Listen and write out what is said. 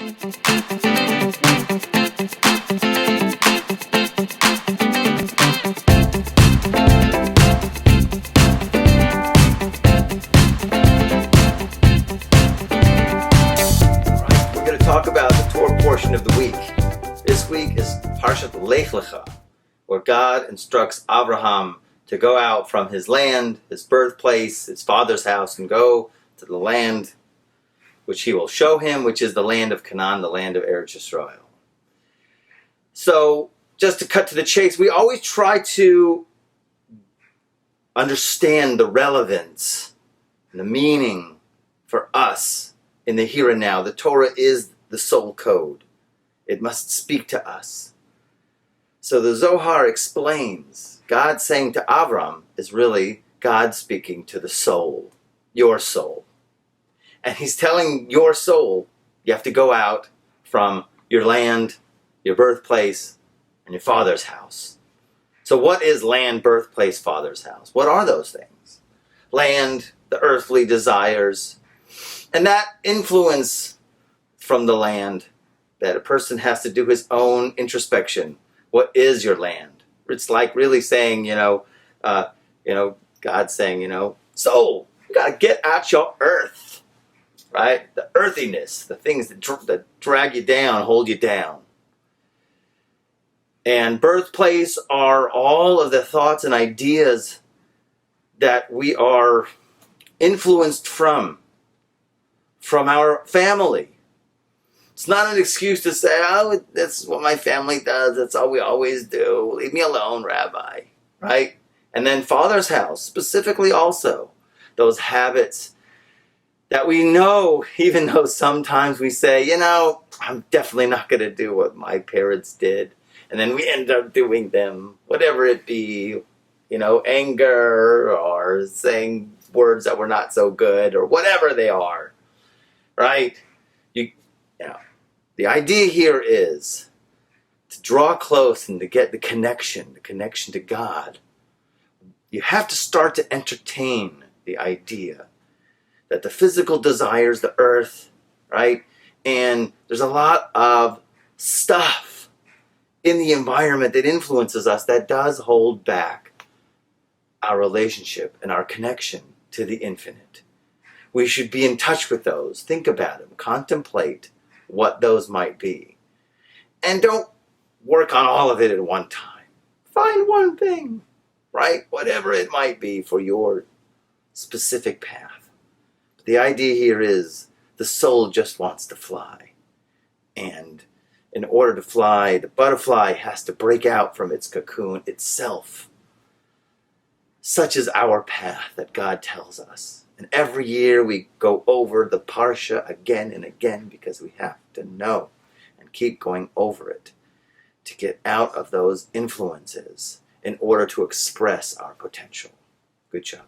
Talk about the Torah portion of the week. This week is Parshas Lecha, where God instructs Abraham to go out from his land, his birthplace, his father's house, and go to the land which he will show him, which is the land of Canaan, the land of Eretz Yisrael. So, just to cut to the chase, we always try to understand the relevance and the meaning for us in the here and now. The Torah is the soul code. It must speak to us. So the Zohar explains God saying to Avram is really God speaking to the soul, your soul. And he's telling your soul, you have to go out from your land, your birthplace, and your father's house. So what is land, birthplace, father's house? What are those things? Land, the earthly desires, and that influence from the land, that a person has to do his own introspection. What is your land? It's like really saying, God saying, soul, you got to get out your earth, right? The earthiness, the things that drag you down, hold you down. And birthplace are all of the thoughts and ideas that we are influenced from our family. It's not an excuse to say, oh, that's what my family does. That's all we always do. Leave me alone, Rabbi. Right? And then father's house, specifically also. Those habits that we know, even though sometimes we say, I'm definitely not going to do what my parents did. And then we end up doing them, whatever it be, anger or saying words that were not so good or whatever they are. Right? The idea here is to draw close and to get the connection to God. You have to start to entertain the idea that the physical desires, the earth, right? And there's a lot of stuff in the environment that influences us that does hold back our relationship and our connection to the infinite. We should be in touch with those. Think about them. Contemplate what those might be. And don't work on all of it at one time. Find one thing, right? Whatever it might be for your specific path. But the idea here is the soul just wants to fly. And in order to fly, the butterfly has to break out from its cocoon itself. Such is our path that God tells us. And every year we go over the Parsha again and again because we have to know and keep going over it to get out of those influences in order to express our potential. Good job.